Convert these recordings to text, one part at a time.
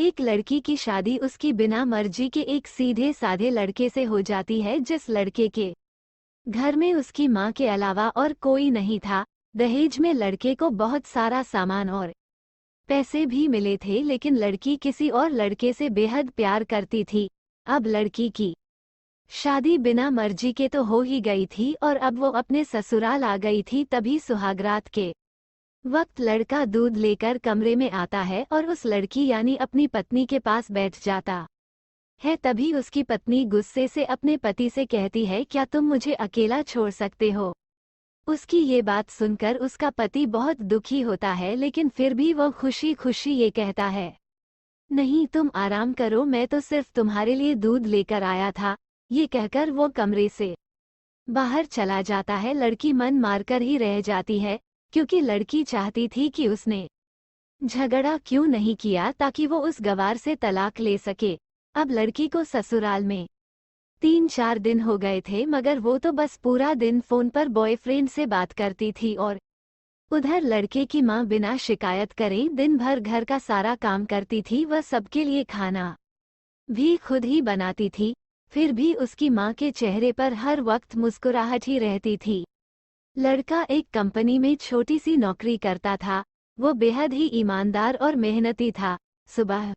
एक लड़की की शादी उसकी बिना मर्जी के एक सीधे साधे लड़के से हो जाती है, जिस लड़के के घर में उसकी माँ के अलावा और कोई नहीं था। दहेज में लड़के को बहुत सारा सामान और पैसे भी मिले थे, लेकिन लड़की किसी और लड़के से बेहद प्यार करती थी। अब लड़की की शादी बिना मर्जी के तो हो ही गई थी और अब वो अपने ससुराल आ गई थी। तभी सुहागरात के वक्त लड़का दूध लेकर कमरे में आता है और उस लड़की यानी अपनी पत्नी के पास बैठ जाता है। तभी उसकी पत्नी गुस्से से अपने पति से कहती है, क्या तुम मुझे अकेला छोड़ सकते हो? उसकी ये बात सुनकर उसका पति बहुत दुखी होता है, लेकिन फिर भी वो खुशी खुशी ये कहता है, नहीं तुम आराम करो, मैं तो सिर्फ तुम्हारे लिए दूध लेकर आया था। ये कहकर वो कमरे से बाहर चला जाता है। लड़की मन मारकर ही रह जाती है, क्योंकि लड़की चाहती थी कि उसने झगड़ा क्यों नहीं किया ताकि वो उस गवार से तलाक ले सके। अब लड़की को ससुराल में 3-4 दिन हो गए थे, मगर वो तो बस पूरा दिन फोन पर बॉयफ्रेंड से बात करती थी और उधर लड़के की माँ बिना शिकायत करे दिन भर घर का सारा काम करती थी। वह सबके लिए खाना भी खुद ही बनाती थी, फिर भी उसकी माँ के चेहरे पर हर वक्त मुस्कुराहट ही रहती थी। लड़का एक कंपनी में छोटी सी नौकरी करता था। वो बेहद ही ईमानदार और मेहनती था। सुबह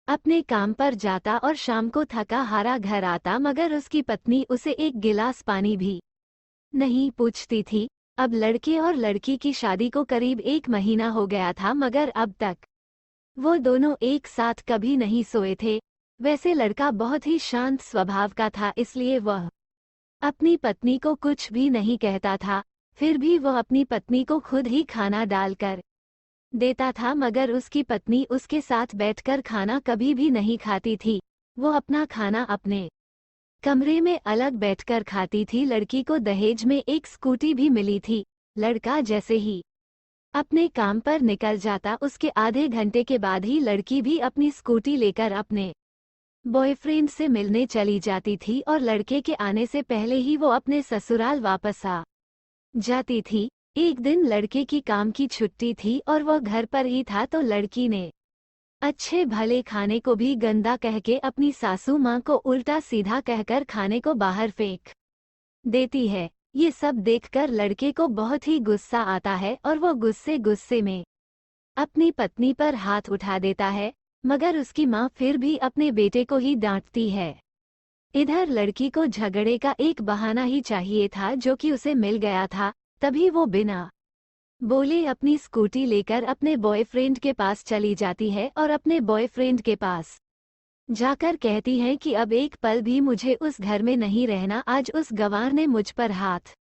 अपने काम पर जाता और शाम को थका हारा घर आता, मगर उसकी पत्नी उसे एक गिलास पानी भी नहीं पूछती थी। अब लड़के और लड़की की शादी को करीब 1 महीना हो गया था, मगर अब तक वो दोनों एक साथ कभी नहीं सोए थे। वैसे लड़का बहुत ही शांत स्वभाव का था, इसलिए वह अपनी पत्नी को कुछ भी नहीं कहता था। फिर भी वह अपनी पत्नी को खुद ही खाना डालकर देता था, मगर उसकी पत्नी उसके साथ बैठकर खाना कभी भी नहीं खाती थी। वो अपना खाना अपने कमरे में अलग बैठकर खाती थी। लड़की को दहेज में एक स्कूटी भी मिली थी। लड़का जैसे ही अपने काम पर निकल जाता, उसके आधे घंटे के बाद ही लड़की भी अपनी स्कूटी लेकर अपने बॉयफ्रेंड से मिलने चली जाती थी और लड़के के आने से पहले ही वो अपने ससुराल वापस आ जाती थी। एक दिन लड़के की काम की छुट्टी थी और वह घर पर ही था, तो लड़की ने अच्छे भले खाने को भी गंदा कह के अपनी सासू माँ को उल्टा सीधा कहकर खाने को बाहर फेंक देती है। ये सब देखकर लड़के को बहुत ही गुस्सा आता है और वो गुस्से गुस्से में अपनी पत्नी पर हाथ उठा देता है, मगर उसकी माँ फिर भी अपने बेटे को ही डांटती है। इधर लड़की को झगड़े का एक बहाना ही चाहिए था, जो कि उसे मिल गया था। तभी वो बिना बोले अपनी स्कूटी लेकर अपने बॉयफ्रेंड के पास चली जाती है और अपने बॉयफ्रेंड के पास जाकर कहती है कि अब एक पल भी मुझे उस घर में नहीं रहना। आज उस गंवार ने मुझ पर हाथ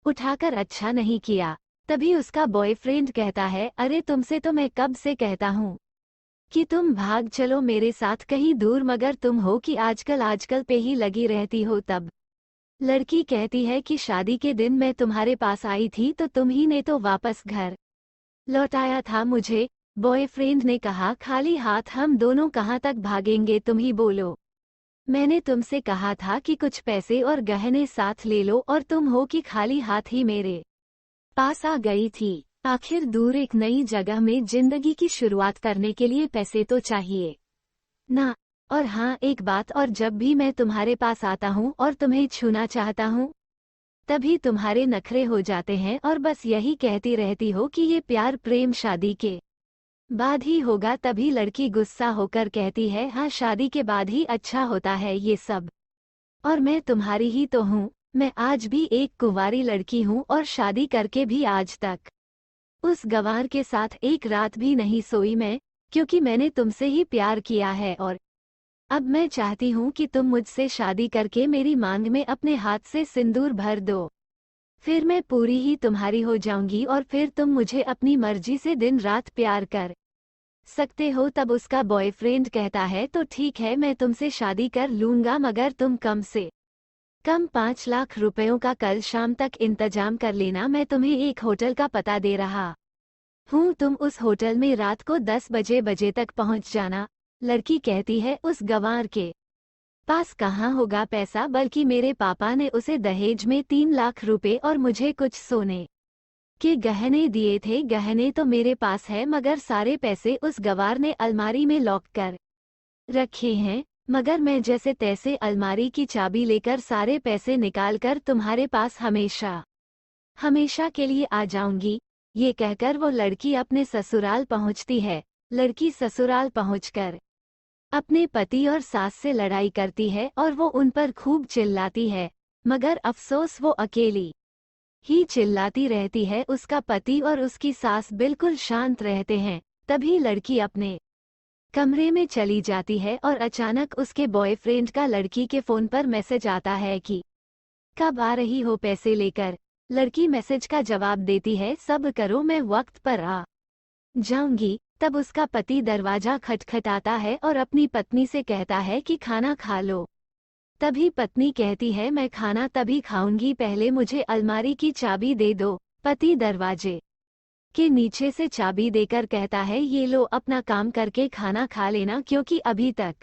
उठाकर अच्छा नहीं किया। तभी उसका बॉयफ्रेंड कहता है, अरे तुमसे तो मैं कब से कहता हूँ कि तुम भाग चलो मेरे साथ कहीं दूर, मगर तुम हो कि आजकल पे ही लगी रहती हो। तब लड़की कहती है कि शादी के दिन मैं तुम्हारे पास आई थी तो तुम ही ने तो वापस घर लौटाया था मुझे। बॉयफ्रेंड ने कहा, खाली हाथ हम दोनों कहाँ तक भागेंगे, तुम ही बोलो। मैंने तुमसे कहा था कि कुछ पैसे और गहने साथ ले लो, और तुम हो कि खाली हाथ ही मेरे पास आ गई थी। आखिर दूर एक नई जगह में जिंदगी की शुरुआत करने के लिए पैसे तो चाहिए ना। और हाँ, एक बात और, जब भी मैं तुम्हारे पास आता हूँ और तुम्हें छूना चाहता हूँ, तभी तुम्हारे नखरे हो जाते हैं और बस यही कहती रहती हो कि ये प्यार प्रेम शादी के बाद ही होगा। तभी लड़की गुस्सा होकर कहती है, हाँ शादी के बाद ही अच्छा होता है ये सब, और मैं तुम्हारी ही तो हूँ। मैं आज भी एक कुंवारी लड़की हूँ और शादी करके भी आज तक उस गंवार के साथ एक रात भी नहीं सोई मैं, क्योंकि मैंने तुमसे ही प्यार किया है और अब मैं चाहती हूँ कि तुम मुझसे शादी करके मेरी मांग में अपने हाथ से सिंदूर भर दो। फिर मैं पूरी ही तुम्हारी हो जाऊंगी और फिर तुम मुझे अपनी मर्जी से दिन रात प्यार कर सकते हो। तब उसका बॉयफ्रेंड कहता है, तो ठीक है मैं तुमसे शादी कर लूंगा, मगर तुम कम से कम 5 लाख रुपयों का कल शाम तक इंतजाम कर लेना। मैं तुम्हें एक होटल का पता दे रहा हूँ, तुम उस होटल में रात को 10 बजे तक पहुँच जाना। लड़की कहती है, उस गंवार के पास कहाँ होगा पैसा, बल्कि मेरे पापा ने उसे दहेज में 3 लाख रुपए और मुझे कुछ सोने के गहने दिए थे। गहने तो मेरे पास है, मगर सारे पैसे उस गवार ने अलमारी में लॉक कर रखे हैं। मगर मैं जैसे तैसे अलमारी की चाबी लेकर सारे पैसे निकालकर तुम्हारे पास हमेशा हमेशा के लिए आ जाऊंगी। ये कहकर वो लड़की अपने ससुराल पहुंचती है। लड़की ससुराल पहुंचकर अपने पति और सास से लड़ाई करती है और वो उन पर खूब चिल्लाती है, मगर अफसोस वो अकेली ही चिल्लाती रहती है। उसका पति और उसकी सास बिल्कुल शांत रहते हैं। तभी लड़की अपने कमरे में चली जाती है और अचानक उसके बॉयफ्रेंड का लड़की के फोन पर मैसेज आता है कि कब आ रही हो पैसे लेकर। लड़की मैसेज का जवाब देती है, सब करो, मैं वक्त पर आ जाऊंगी। तब उसका पति दरवाजा खटखटाता है और अपनी पत्नी से कहता है कि खाना खा लो। तभी पत्नी कहती है, मैं खाना तभी खाऊंगी, पहले मुझे अलमारी की चाबी दे दो। पति दरवाजे के नीचे से चाबी देकर कहता है, ये लो, अपना काम करके खाना खा लेना, क्योंकि अभी तक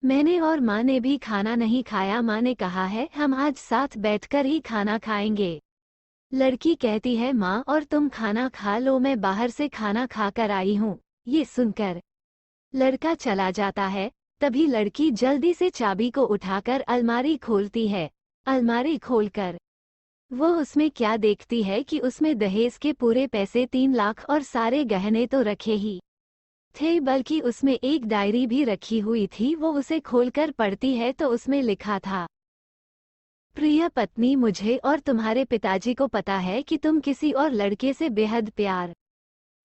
मैंने और माँ ने भी खाना नहीं खाया। माँ ने कहा है हम आज साथ बैठकर ही खाना खाएंगे। लड़की कहती है, माँ और तुम खाना खा लो, मैं बाहर से खाना खाकर आई हूँ। ये सुनकर लड़का चला जाता है। तभी लड़की जल्दी से चाबी को उठाकर अलमारी खोलती है। अलमारी खोलकर वो उसमें क्या देखती है कि उसमें दहेज के पूरे पैसे 3 लाख और सारे गहने तो रखे ही थे, बल्कि उसमें एक डायरी भी रखी हुई थी। वो उसे खोलकर पढ़ती है तो उसमें लिखा था, प्रिय पत्नी, मुझे और तुम्हारे पिताजी को पता है कि तुम किसी और लड़के से बेहद प्यार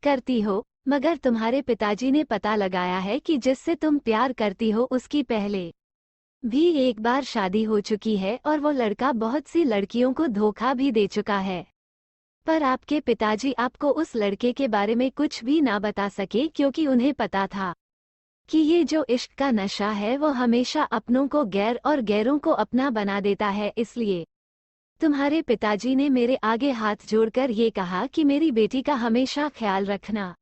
करती हो, मगर तुम्हारे पिताजी ने पता लगाया है कि जिससे तुम प्यार करती हो उसकी पहले भी एक बार शादी हो चुकी है और वो लड़का बहुत सी लड़कियों को धोखा भी दे चुका है। पर आपके पिताजी आपको उस लड़के के बारे में कुछ भी ना बता सके, क्योंकि उन्हें पता था कि ये जो इश्क का नशा है वो हमेशा अपनों को गैर और गैरों को अपना बना देता है। इसलिए तुम्हारे पिताजी ने मेरे आगे हाथ जोड़कर ये कहा कि मेरी बेटी का हमेशा ख्याल रखना।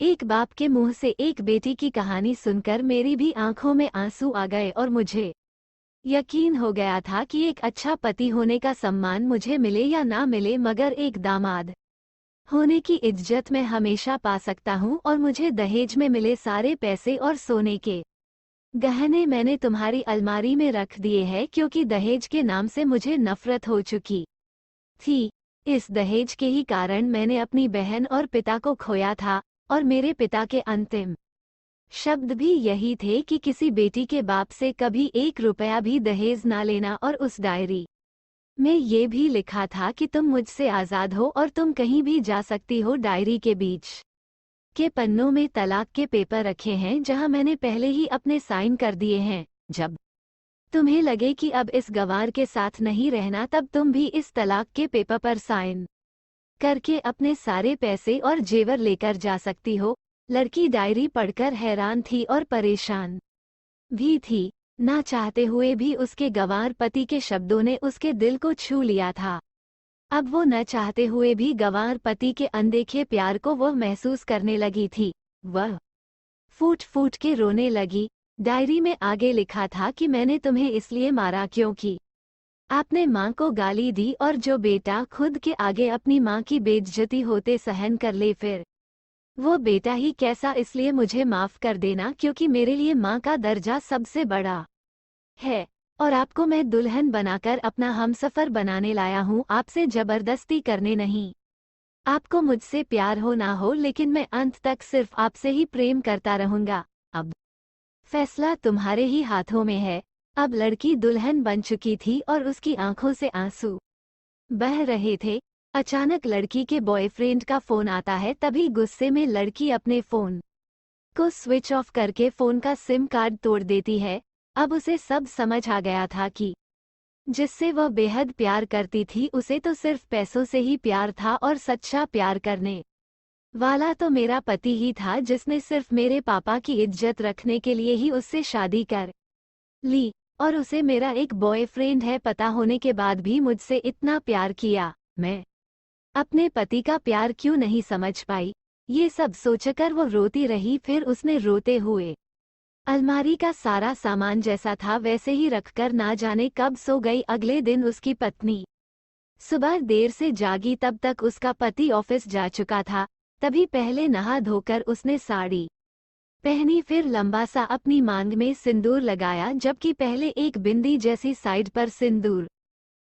एक बाप के मुंह से एक बेटी की कहानी सुनकर मेरी भी आंखों में आंसू आ गए और मुझे यकीन हो गया था कि एक अच्छा पति होने का सम्मान मुझे मिले या ना मिले, मगर एक दामाद होने की इज्जत मैं हमेशा पा सकता हूँ। और मुझे दहेज में मिले सारे पैसे और सोने के गहने मैंने तुम्हारी अलमारी में रख दिए हैं, क्योंकि दहेज के नाम से मुझे नफरत हो चुकी थी। इस दहेज के ही कारण मैंने अपनी बहन और पिता को खोया था, और मेरे पिता के अंतिम शब्द भी यही थे कि किसी बेटी के बाप से कभी 1 रुपया भी दहेज ना लेना। और उस डायरी में ये भी लिखा था कि तुम मुझसे आज़ाद हो और तुम कहीं भी जा सकती हो। डायरी के बीच के पन्नों में तलाक के पेपर रखे हैं, जहां मैंने पहले ही अपने साइन कर दिए हैं। जब तुम्हें लगे कि अब इस गवार के साथ नहीं रहना, तब तुम भी इस तलाक के पेपर पर साइन करके अपने सारे पैसे और जेवर लेकर जा सकती हो। लड़की डायरी पढ़कर हैरान थी और परेशान भी थी। ना चाहते हुए भी उसके गंवार पति के शब्दों ने उसके दिल को छू लिया था। अब वो न चाहते हुए भी गंवार पति के अनदेखे प्यार को वह महसूस करने लगी थी। वह फूट फूट के रोने लगी। डायरी में आगे लिखा था कि मैंने तुम्हें इसलिए मारा क्योंकि आपने माँ को गाली दी, और जो बेटा खुद के आगे अपनी माँ की बेइज्जती होते सहन कर ले, फिर वो बेटा ही कैसा। इसलिए मुझे माफ कर देना, क्योंकि मेरे लिए माँ का दर्जा सबसे बड़ा है, और आपको मैं दुल्हन बनाकर अपना हमसफर बनाने लाया हूँ, आपसे जबरदस्ती करने नहीं। आपको मुझसे प्यार हो ना हो, लेकिन मैं अंत तक सिर्फ आपसे ही प्रेम करता रहूंगा। अब फैसला तुम्हारे ही हाथों में है। अब लड़की दुल्हन बन चुकी थी और उसकी आंखों से आंसू बह रहे थे। अचानक लड़की के बॉयफ्रेंड का फोन आता है। तभी गुस्से में लड़की अपने फोन को स्विच ऑफ करके फोन का सिम कार्ड तोड़ देती है। अब उसे सब समझ आ गया था कि जिससे वह बेहद प्यार करती थी, उसे तो सिर्फ पैसों से ही प्यार था, और सच्चा प्यार करने वाला तो मेरा पति ही था, जिसने सिर्फ मेरे पापा की इज्जत रखने के लिए ही उससे शादी कर ली। और उसे मेरा एक बॉयफ्रेंड है पता होने के बाद भी मुझसे इतना प्यार किया। मैं अपने पति का प्यार क्यों नहीं समझ पाई? ये सब सोचकर वो रोती रही। फिर उसने रोते हुए अलमारी का सारा सामान जैसा था वैसे ही रखकर ना जाने कब सो गई। अगले दिन उसकी पत्नी सुबह देर से जागी तब तक उसका पति ऑफिस जा चुका था। तभी पहले नहा धोकर उसने साड़ी पहनी, फिर लंबा सा अपनी मांग में सिंदूर लगाया, जबकि पहले एक बिंदी जैसी साइड पर सिंदूर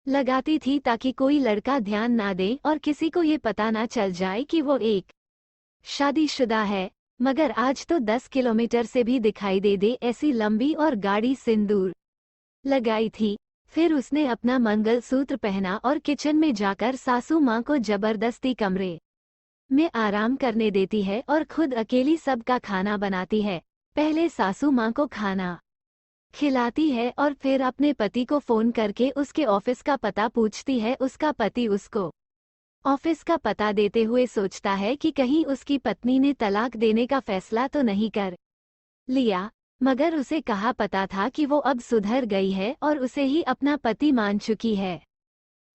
लगाती थी ताकि कोई लड़का ध्यान ना दे और किसी को ये पता ना चल जाए कि वो एक शादीशुदा है। मगर आज तो 10 किलोमीटर से भी दिखाई दे ऐसी लंबी और गाढ़ी सिंदूर लगाई थी। फिर उसने अपना मंगलसूत्र पहना और किचन में जाकर सासू माँ को जबरदस्ती कमरे में आराम करने देती है और खुद अकेली सबका खाना बनाती है। पहले सासू माँ को खाना खिलाती है और फिर अपने पति को फोन करके उसके ऑफिस का पता पूछती है। उसका पति उसको ऑफिस का पता देते हुए सोचता है कि कहीं उसकी पत्नी ने तलाक देने का फैसला तो नहीं कर लिया, मगर उसे कहाँ पता था कि वो अब सुधर गई है और उसे ही अपना पति मान चुकी है।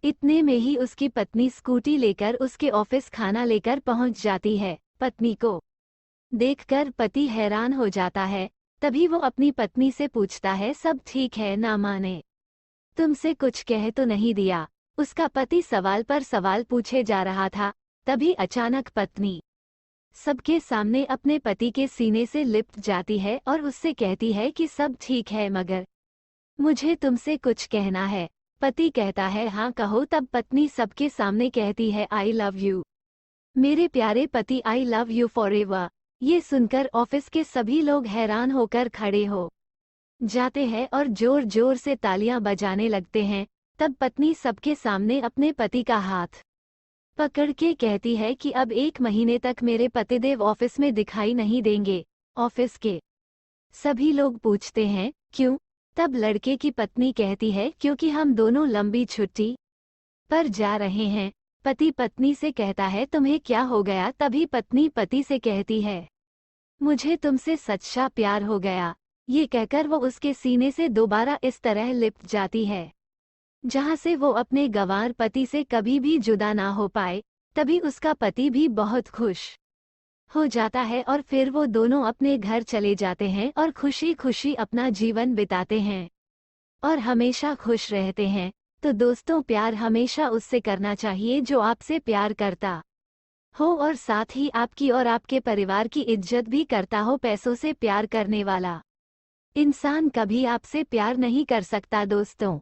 इतने में ही उसकी पत्नी स्कूटी लेकर उसके ऑफिस खाना लेकर पहुंच जाती है। पत्नी को देखकर पति हैरान हो जाता है। तभी वो अपनी पत्नी से पूछता है, सब ठीक है ना? माने तुमसे कुछ कह तो नहीं दिया? उसका पति सवाल पर सवाल पूछे जा रहा था। तभी अचानक पत्नी सबके सामने अपने पति के सीने से लिपट जाती है और उससे कहती है कि सब ठीक है, मगर मुझे तुमसे कुछ कहना है। पति कहता है, हाँ कहो। तब पत्नी सबके सामने कहती है, आई लव यू मेरे प्यारे पति, आई लव यू फॉरएवर। ये सुनकर ऑफिस के सभी लोग हैरान होकर खड़े हो जाते हैं और जोर जोर से तालियां बजाने लगते हैं। तब पत्नी सबके सामने अपने पति का हाथ पकड़ के कहती है कि अब 1 महीने तक मेरे पतिदेव ऑफिस में दिखाई नहीं देंगे। ऑफिस के सभी लोग पूछते हैं, क्यों? तब लड़के की पत्नी कहती है, क्योंकि हम दोनों लंबी छुट्टी पर जा रहे हैं। पति पत्नी से कहता है, तुम्हें क्या हो गया? तभी पत्नी पति से कहती है, मुझे तुमसे सच्चा प्यार हो गया। ये कहकर वो उसके सीने से दोबारा इस तरह लिपट जाती है जहां से वो अपने गंवार पति से कभी भी जुदा ना हो पाए। तभी उसका पति भी बहुत खुश हो जाता है और फिर वो दोनों अपने घर चले जाते हैं और खुशी खुशी अपना जीवन बिताते हैं और हमेशा खुश रहते हैं। तो दोस्तों, प्यार हमेशा उससे करना चाहिए जो आपसे प्यार करता हो और साथ ही आपकी और आपके परिवार की इज्जत भी करता हो। पैसों से प्यार करने वाला इंसान कभी आपसे प्यार नहीं कर सकता दोस्तों।